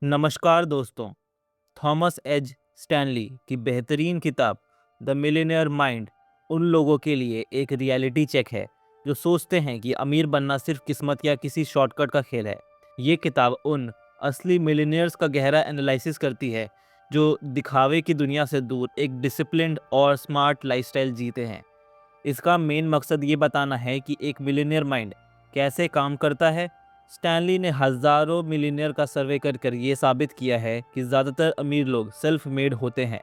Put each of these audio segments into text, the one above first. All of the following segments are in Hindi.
नमस्कार दोस्तों। थॉमस एज स्टैनली की बेहतरीन किताब द मिलियनेयर माइंड उन लोगों के लिए एक रियलिटी चेक है जो सोचते हैं कि अमीर बनना सिर्फ किस्मत या किसी शॉर्टकट का खेल है। ये किताब उन असली मिलियनेयर्स का गहरा एनालिसिस करती है जो दिखावे की दुनिया से दूर एक डिसिप्लिन्ड और स्मार्ट लाइफस्टाइल जीते हैं। इसका मेन मकसद ये बताना है कि एक मिलियनेयर माइंड कैसे काम करता है। स्टैनली ने हज़ारों मिलियनेयर का सर्वे कर ये साबित किया है कि ज़्यादातर अमीर लोग सेल्फ मेड होते हैं,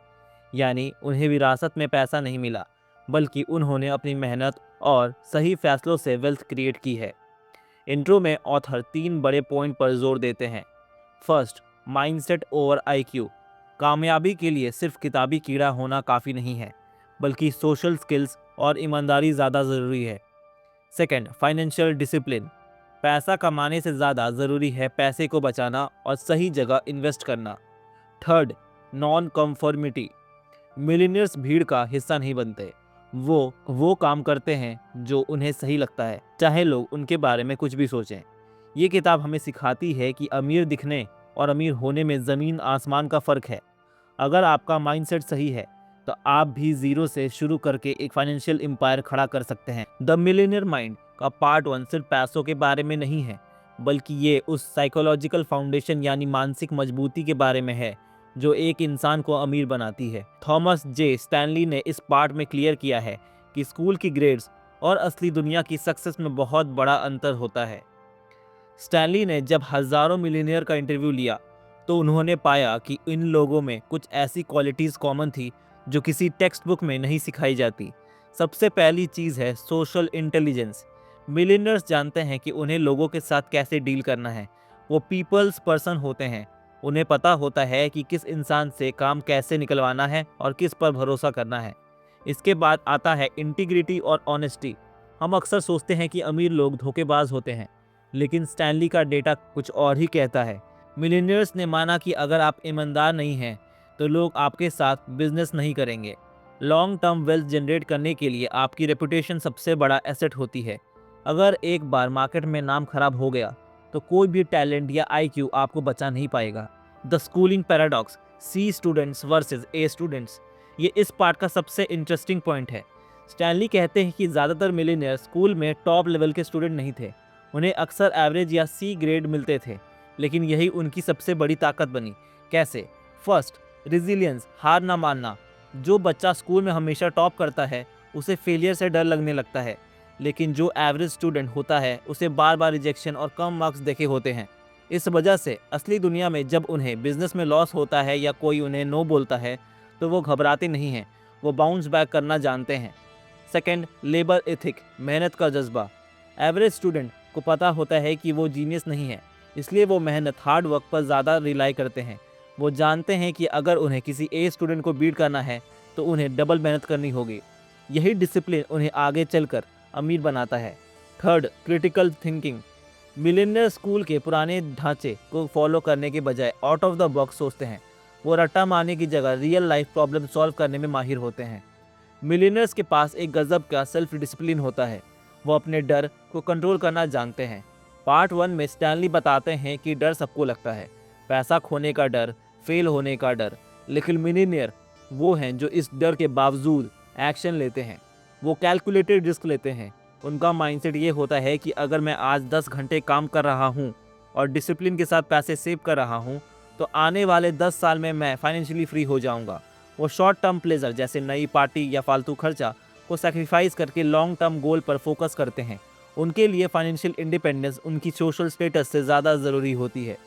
यानी उन्हें विरासत में पैसा नहीं मिला, बल्कि उन्होंने अपनी मेहनत और सही फैसलों से वेल्थ क्रिएट की है। इंट्रो में ऑथर 3 बड़े पॉइंट पर जोर देते हैं। First, mindset over IQ. कामयाबी के लिए सिर्फ किताबी कीड़ा होना काफ़ी नहीं है, बल्कि सोशल स्किल्स और ईमानदारी ज़्यादा ज़रूरी है। Second, financial discipline. पैसा कमाने से ज़्यादा ज़रूरी है पैसे को बचाना और सही जगह इन्वेस्ट करना। Third, non conformity. मिलीनियर्स भीड़ का हिस्सा नहीं बनते, वो काम करते हैं जो उन्हें सही लगता है, चाहे लोग उनके बारे में कुछ भी सोचें। ये किताब हमें सिखाती है कि अमीर दिखने और अमीर होने में ज़मीन आसमान का फ़र्क है। अगर आपका माइंडसेट सही है तो आप भी ज़ीरो से शुरू करके एक फाइनेंशियल एम्पायर खड़ा कर सकते हैं। द मिलियनेयर माइंड का पार्ट 1 सिर्फ पैसों के बारे में नहीं है, बल्कि ये उस साइकोलॉजिकल फाउंडेशन यानी मानसिक मजबूती के बारे में है जो एक इंसान को अमीर बनाती है। थॉमस जे स्टैनली ने इस पार्ट में क्लियर किया है कि स्कूल की ग्रेड्स और असली दुनिया की सक्सेस में बहुत बड़ा अंतर होता है। स्टैनली ने जब हज़ारों मिलियनेयर का इंटरव्यू लिया तो उन्होंने पाया कि इन लोगों में कुछ ऐसी क्वालिटीज़ कॉमन थी जो किसी टेक्स्ट बुक में नहीं सिखाई जाती। सबसे पहली चीज़ है सोशल इंटेलिजेंस। मिलियनेयर्स जानते हैं कि उन्हें लोगों के साथ कैसे डील करना है। वो पीपल्स पर्सन होते हैं। उन्हें पता होता है कि किस इंसान से काम कैसे निकलवाना है और किस पर भरोसा करना है। इसके बाद आता है इंटीग्रिटी और ऑनेस्टी। हम अक्सर सोचते हैं कि अमीर लोग धोखेबाज होते हैं, लेकिन स्टैनली का डेटा कुछ और ही कहता है। मिलीनियर्स ने माना कि अगर आप ईमानदार नहीं हैं तो लोग आपके साथ बिजनेस नहीं करेंगे। लॉन्ग टर्म वेल्थ जनरेट करने के लिए आपकी रेपुटेशन सबसे बड़ा एसेट होती है। अगर एक बार मार्केट में नाम खराब हो गया तो कोई भी टैलेंट या आईक्यू आपको बचा नहीं पाएगा। The schooling paradox, C students versus A students, ये इस पार्ट का सबसे इंटरेस्टिंग पॉइंट है। स्टैनली कहते हैं कि ज़्यादातर मिलीनियर स्कूल में टॉप लेवल के स्टूडेंट नहीं थे। उन्हें अक्सर एवरेज या सी ग्रेड मिलते थे, लेकिन यही उनकी सबसे बड़ी ताकत बनी। कैसे? फर्स्ट, रिजिलियंस, हार ना मानना। जो बच्चा स्कूल में हमेशा टॉप करता है उसे फेलियर से डर लगने लगता है, लेकिन जो एवरेज स्टूडेंट होता है उसे बार बार रिजेक्शन और कम मार्क्स देखे होते हैं। इस वजह से असली दुनिया में जब उन्हें बिजनेस में लॉस होता है या कोई उन्हें नो बोलता है तो वो घबराते नहीं हैं, वो बाउंस बैक करना जानते हैं। सेकेंड, लेबर एथिक, मेहनत का जज्बा। एवरेज स्टूडेंट को पता होता है कि वो जीनियस नहीं है, इसलिए वो मेहनत हार्ड वर्क पर ज़्यादा रिलाई करते हैं। वो जानते हैं कि अगर उन्हें किसी ए स्टूडेंट को बीट करना है तो उन्हें डबल मेहनत करनी होगी। यही डिसिप्लिन उन्हें आगे चलकर अमीर बनाता है। Third, critical thinking. Millionaire school के पुराने ढांचे को फॉलो करने के बजाय आउट ऑफ द बॉक्स सोचते हैं। वो रट्टा मारने की जगह रियल लाइफ प्रॉब्लम सॉल्व करने में माहिर होते हैं। मिलियनर्स के पास एक गजब का सेल्फ डिसिप्लिन होता है। वो अपने डर को कंट्रोल करना जानते हैं। पार्ट 1 में स्टैनली बताते हैं कि डर सबको लगता है, पैसा खोने का डर, फेल होने का डर, लेकिन मिलियनियर वो हैं जो इस डर के बावजूद एक्शन लेते हैं। वो कैलकुलेटेड रिस्क लेते हैं। उनका माइंडसेट ये होता है कि अगर मैं आज 10 घंटे काम कर रहा हूँ और डिसिप्लिन के साथ पैसे सेव कर रहा हूँ तो आने वाले 10 साल में मैं फाइनेंशियली फ्री हो जाऊँगा। वो शॉर्ट टर्म प्लेजर जैसे नई पार्टी या फालतू खर्चा को सेक्रीफाइस करके लॉन्ग टर्म गोल पर फोकस करते हैं। उनके लिए फाइनेंशियल इंडिपेंडेंस उनकी सोशल स्टेटस से ज़्यादा ज़रूरी होती है।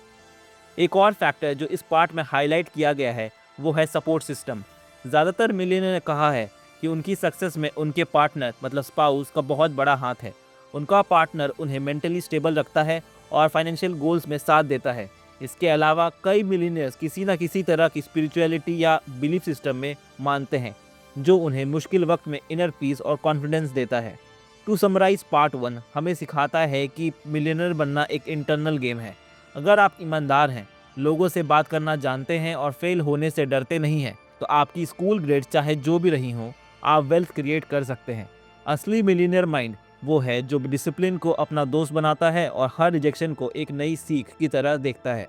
एक और फैक्टर जो इस पार्ट में हाईलाइट किया गया है वो है सपोर्ट सिस्टम। ज़्यादातर मिलियनर ने कहा है कि उनकी सक्सेस में उनके पार्टनर मतलब स्पाउस का बहुत बड़ा हाथ है। उनका पार्टनर उन्हें मेंटली स्टेबल रखता है और फाइनेंशियल गोल्स में साथ देता है। इसके अलावा कई मिलियनर्स किसी न किसी तरह की स्पिरिचुअलिटी या बिलीफ सिस्टम में मानते हैं जो उन्हें मुश्किल वक्त में इनर पीस और कॉन्फिडेंस देता है। टू समराइज, पार्ट 1 हमें सिखाता है कि मिलियनर बनना एक इंटरनल गेम है। अगर आप ईमानदार हैं, लोगों से बात करना जानते हैं और फेल होने से डरते नहीं हैं तो आपकी स्कूल ग्रेड चाहे जो भी रही हो, आप वेल्थ क्रिएट कर सकते हैं। असली मिलियनर माइंड वो है जो डिसिप्लिन को अपना दोस्त बनाता है और हर रिजेक्शन को एक नई सीख की तरह देखता है।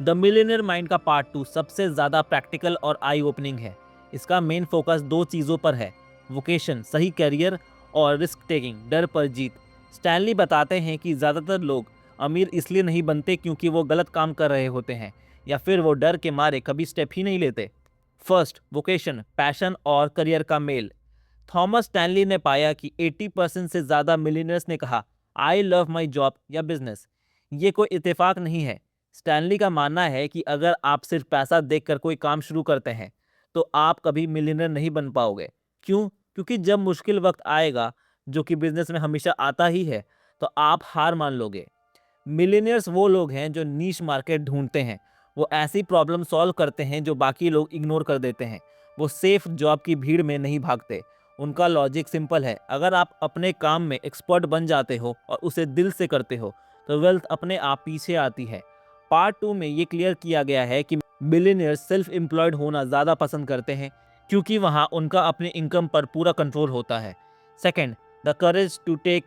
द मिलियनेयर माइंड का पार्ट 2 सबसे ज़्यादा प्रैक्टिकल और आई ओपनिंग है। इसका मेन फोकस दो चीज़ों पर है, वोकेशन सही करियर और रिस्क टेकिंग डर पर जीत। स्टैनली बताते हैं कि ज़्यादातर लोग अमीर इसलिए नहीं बनते क्योंकि वो गलत काम कर रहे होते हैं या फिर वो डर के मारे कभी स्टेप ही नहीं लेते। फर्स्ट, वोकेशन पैशन और करियर का मेल। थॉमस स्टैनली ने पाया कि 80% से ज़्यादा मिलियनर्स ने कहा आई लव माई जॉब या बिजनेस। ये कोई इत्तेफाक नहीं है। स्टैनली का मानना है कि अगर आप सिर्फ पैसा देखकर कोई काम शुरू करते हैं तो आप कभी मिलियनर नहीं बन पाओगे। क्यों? क्योंकि जब मुश्किल वक्त आएगा, जो कि बिजनेस में हमेशा आता ही है, तो आप हार मान लोगे। मिलियनियर्स वो लोग हैं जो नीश मार्केट ढूंढते हैं। वो ऐसी प्रॉब्लम सॉल्व करते हैं जो बाकी लोग इग्नोर कर देते हैं। वो सेफ जॉब की भीड़ में नहीं भागते। उनका लॉजिक सिंपल है, अगर आप अपने काम में एक्सपर्ट बन जाते हो और उसे दिल से करते हो तो वेल्थ अपने आप पीछे आती है। पार्ट 2 में ये क्लियर किया गया है कि मिलियनियर्स सेल्फ एम्प्लॉयड होना ज़्यादा पसंद करते हैं क्योंकि वहाँ उनका अपने इनकम पर पूरा कंट्रोल होता है। Second, the courage to take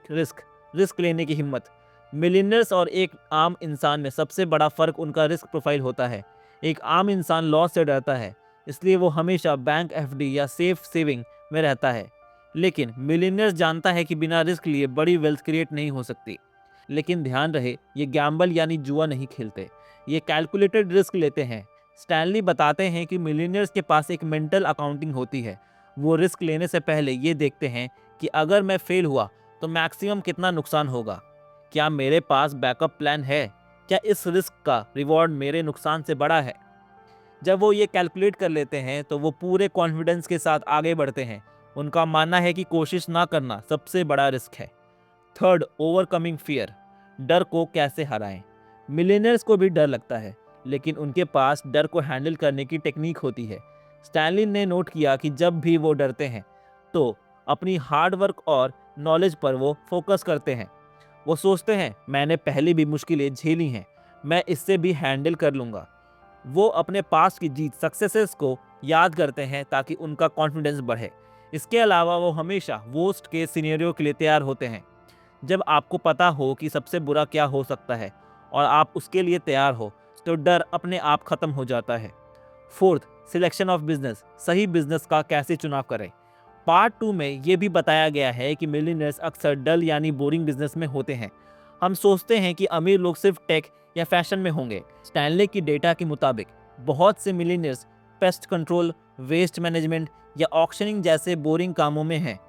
risk लेने की हिम्मत। मिलियनर्स और एक आम इंसान में सबसे बड़ा फ़र्क उनका रिस्क प्रोफाइल होता है। एक आम इंसान लॉस से डरता है, इसलिए वो हमेशा बैंक एफडी या सेफ सेविंग में रहता है। लेकिन मिलियनर्स जानता है कि बिना रिस्क लिए बड़ी वेल्थ क्रिएट नहीं हो सकती। लेकिन ध्यान रहे, ये गैम्बल यानी जुआ नहीं खेलते, ये कैलकुलेटेड रिस्क लेते हैं। स्टैनली बताते हैं कि मिलियनर्स के पास एक मेंटल अकाउंटिंग होती है। वो रिस्क लेने से पहले ये देखते हैं कि अगर मैं फेल हुआ तो मैक्सिमम कितना नुकसान होगा। क्या मेरे पास बैकअप प्लान है? क्या इस रिस्क का रिवॉर्ड मेरे नुकसान से बड़ा है? जब वो ये कैलकुलेट कर लेते हैं तो वो पूरे कॉन्फिडेंस के साथ आगे बढ़ते हैं। उनका मानना है कि कोशिश ना करना सबसे बड़ा रिस्क है। Third, overcoming fear. डर को कैसे हराएं? मिलियनर्स को भी डर लगता है, लेकिन उनके पास डर को हैंडल करने की टेक्निक होती है। स्टैनली ने नोट किया कि जब भी वो डरते हैं तो अपनी हार्ड वर्क और नॉलेज पर वो फोकस करते हैं। वो सोचते हैं मैंने पहले भी मुश्किलें झेली हैं, मैं इससे भी हैंडल कर लूँगा। वो अपने पास की जीत सक्सेसेस को याद करते हैं ताकि उनका कॉन्फिडेंस बढ़े। इसके अलावा वो हमेशा वर्स्ट केस सिनेरियो के लिए तैयार होते हैं। जब आपको पता हो कि सबसे बुरा क्या हो सकता है और आप उसके लिए तैयार हो तो डर अपने आप खत्म हो जाता है। Fourth, selection of business. सही बिजनेस का कैसे चुनाव करें? पार्ट 2 में ये भी बताया गया है कि मिलियनर्स अक्सर डल यानी बोरिंग बिजनेस में होते हैं। हम सोचते हैं कि अमीर लोग सिर्फ टेक या फैशन में होंगे। स्टैनले की डेटा के मुताबिक बहुत से millionaires pest control, waste management या ऑक्शनिंग जैसे बोरिंग कामों में हैं,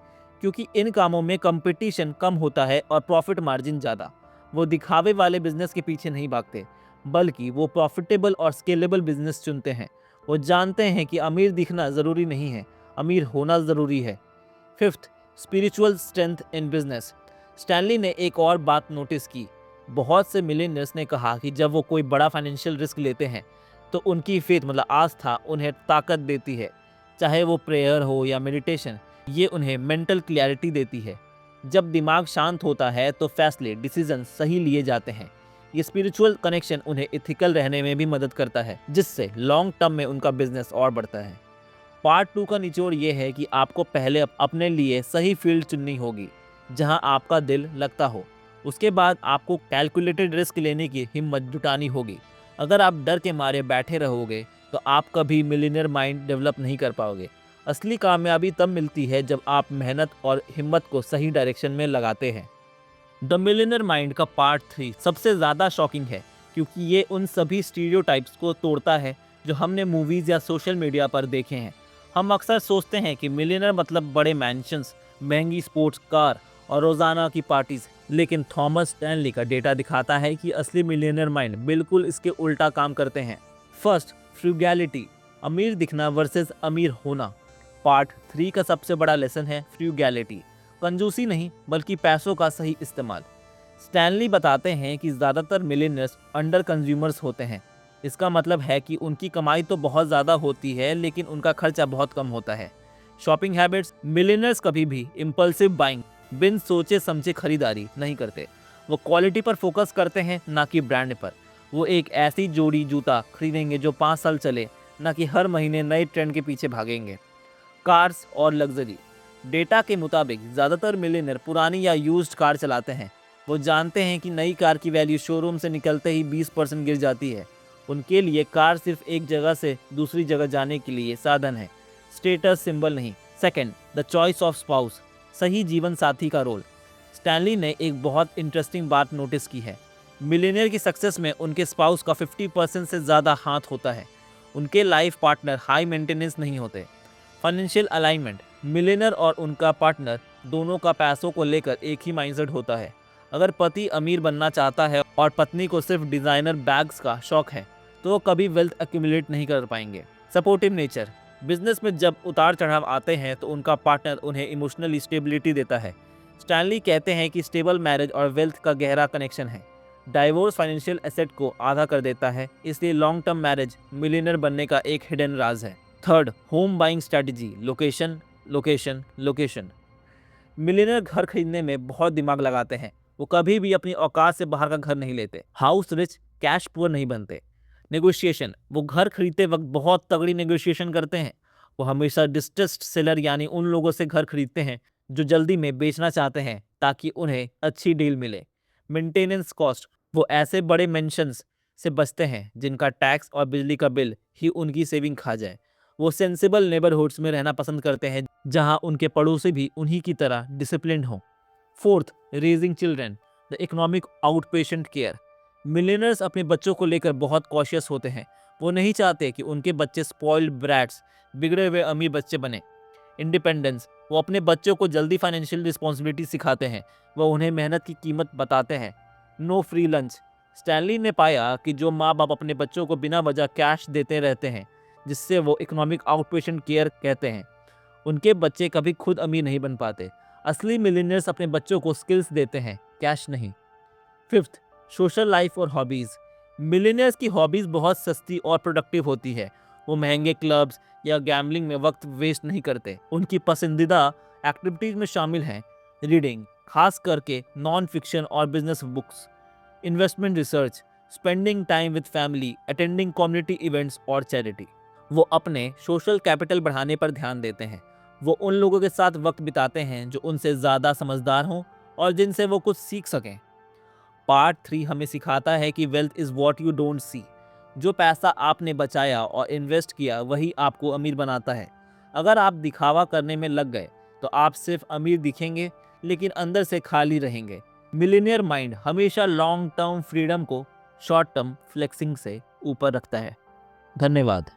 क्योंकि इन कामों में कंपटीशन कम होता है और प्रॉफिट मार्जिन ज़्यादा। वो दिखावे वाले बिजनेस के पीछे नहीं भागते, बल्कि वो प्रॉफिटेबल और स्केलेबल बिजनेस चुनते हैं। वो जानते हैं कि अमीर दिखना ज़रूरी नहीं है, अमीर होना ज़रूरी है। Fifth, spiritual strength in business. Stanley ने एक और बात नोटिस की। बहुत से मिलियनर्स ने कहा कि जब वो कोई बड़ा फाइनेंशियल रिस्क लेते हैं तो उनकी फेथ मतलब आस्था उन्हें ताकत देती है। चाहे वो प्रेयर हो या मेडिटेशन, ये उन्हें मेंटल क्लैरिटी देती है। जब दिमाग शांत होता है तो फैसले डिसीजन सही लिए जाते हैं। ये स्पिरिचुअल कनेक्शन उन्हें इथिकल रहने में भी मदद करता है, जिससे लॉन्ग टर्म में उनका बिजनेस और बढ़ता है। पार्ट 2 का निचोड़ ये है कि आपको पहले अपने लिए सही फील्ड चुननी होगी जहां आपका दिल लगता हो। उसके बाद आपको कैलकुलेटेड रिस्क लेने की हिम्मत जुटानी होगी। अगर आप डर के मारे बैठे रहोगे तो आप कभी मिलियनेयर माइंड डेवलप नहीं कर पाओगे। असली कामयाबी तब मिलती है जब आप मेहनत और हिम्मत को सही डायरेक्शन में लगाते हैं। द मिलियनेयर माइंड का पार्ट 3 सबसे ज़्यादा शॉकिंग है क्योंकि ये उन सभी स्टीरियोटाइप्स को तोड़ता है जो हमने मूवीज़ या सोशल मीडिया पर देखे हैं। हम अक्सर सोचते हैं कि मिलियनेयर मतलब बड़े मैंशंस, महंगी स्पोर्ट्स कार और रोज़ाना की पार्टीज़, लेकिन थॉमस स्टैनली का डेटा दिखाता है कि असली मिलियनेयर माइंड बिल्कुल इसके उल्टा काम करते हैं। फर्स्ट, फ्रूगैलिटी, अमीर दिखना वर्सेस अमीर होना। पार्ट 3 का सबसे बड़ा लेसन है फ्रूगैलिटी, कंजूसी नहीं बल्कि पैसों का सही इस्तेमाल। स्टैनली बताते हैं कि ज़्यादातर मिलियनर्स अंडर कंज्यूमर्स होते हैं। इसका मतलब है कि उनकी कमाई तो बहुत ज़्यादा होती है लेकिन उनका खर्चा बहुत कम होता है। शॉपिंग हैबिट्स, मिलियनर्स कभी भी इम्पल्सिव बाइंग, बिन सोचे समझे खरीदारी नहीं करते। वो क्वालिटी पर फोकस करते हैं, ना कि ब्रांड पर। वो एक ऐसी जोड़ी जूता खरीदेंगे जो 5 साल चले, ना कि हर महीने नए ट्रेंड के पीछे भागेंगे। कार्स और लग्जरी, डेटा के मुताबिक ज़्यादातर मिलियनर पुरानी या यूज्ड कार चलाते हैं। वो जानते हैं कि नई कार की वैल्यू शोरूम से निकलते ही 20% गिर जाती है। उनके लिए कार सिर्फ एक जगह से दूसरी जगह जाने के लिए साधन है, स्टेटस सिंबल नहीं। Second, the choice of spouse, सही जीवन साथी का रोल। स्टैनली ने एक बहुत इंटरेस्टिंग बात नोटिस की है। मिलियनेयर की सक्सेस में उनके स्पाउस का 50% से ज़्यादा हाथ होता है। उनके लाइफ पार्टनर हाई मेंटेनेंस नहीं होते। फाइनेंशियल अलाइनमेंट, मिलियनेयर और उनका पार्टनर दोनों का पैसों को लेकर एक ही माइंडसेट होता है। अगर पति अमीर बनना चाहता है और पत्नी को सिर्फ डिज़ाइनर बैग्स का शौक है तो वो कभी वेल्थ एक्यूमुलेट नहीं कर पाएंगे। सपोर्टिव नेचर, बिजनेस में जब उतार चढ़ाव आते हैं तो उनका पार्टनर उन्हें इमोशनली स्टेबिलिटी देता है। स्टैनली कहते हैं कि स्टेबल मैरिज और वेल्थ का गहरा कनेक्शन है। डाइवोर्स फाइनेंशियल एसेट को आधा कर देता है, इसलिए लॉन्ग टर्म मैरिज मिलियनर बनने का एक हिडन राज है। Third, home buying strategy, location location location. Millionaire घर खरीदने में बहुत दिमाग लगाते हैं। वो कभी भी अपनी औकात से बाहर का घर नहीं लेते। हाउस रिच कैश पुअर नहीं बनते। नेगोशिएशन, वो घर खरीदते वक्त बहुत तगड़ी नेगोशिएशन करते हैं। वो हमेशा डिस्ट्रेस्ड सेलर यानी उन लोगों से घर खरीदते हैं जो जल्दी में बेचना चाहते हैं ताकि उन्हें अच्छी डील मिले। मेंटेनेंस कॉस्ट, वो ऐसे बड़े मेंशंस से बचते हैं जिनका टैक्स और बिजली का बिल ही उनकी सेविंग खा जाए। वो सेंसिबल नेबरहुड्स में रहना पसंद करते हैं जहां उनके पड़ोसी भी उन्हीं की तरह डिसिप्लिन्ड हों। Fourth, raising children, the economic outpatient care. Millionaires अपने बच्चों को लेकर बहुत कॉशियस होते हैं। वो नहीं चाहते कि उनके बच्चे स्पॉइल्ड ब्रैट्स, बिगड़े हुए अमीर बच्चे बने। इंडिपेंडेंस, वो अपने बच्चों को जल्दी फाइनेंशियल रिस्पॉन्सिबिलिटी सिखाते हैं। वो उन्हें मेहनत की कीमत बताते हैं। नो फ्री लंच, स्टैनली ने पाया कि जो माँ बाप अपने बच्चों को बिना वजह कैश देते रहते हैं, जिससे वो इकोनॉमिक आउटपेशेंट केयर कहते हैं, उनके बच्चे कभी खुद अमीर नहीं बन पाते। असली मिलियनर्स अपने बच्चों को स्किल्स देते हैं, कैश नहीं। फिफ्थ, सोशल लाइफ और हॉबीज़। मिलियनर्स की हॉबीज़ बहुत सस्ती और प्रोडक्टिव होती है। वो महंगे क्लब्स या गैम्बलिंग में वक्त वेस्ट नहीं करते। उनकी पसंदीदा एक्टिविटीज़ में शामिल हैं रीडिंग, खास करके नॉन फिक्शन और business books, investment research, spending time with family, attending community events और चैरिटी। वो अपने सोशल कैपिटल बढ़ाने पर ध्यान देते हैं। वो उन लोगों के साथ वक्त बिताते हैं जो उनसे ज़्यादा समझदार हों और जिनसे वो कुछ सीख सकें। पार्ट 3 हमें सिखाता है कि wealth is what you don't see. जो पैसा आपने बचाया और इन्वेस्ट किया वही आपको अमीर बनाता है। अगर आप दिखावा करने में लग गए तो आप सिर्फ अमीर दिखेंगे लेकिन अंदर से खाली रहेंगे। मिलियनियर माइंड हमेशा लॉन्ग टर्म फ्रीडम को शॉर्ट टर्म फ्लेक्सिंग से ऊपर रखता है। धन्यवाद।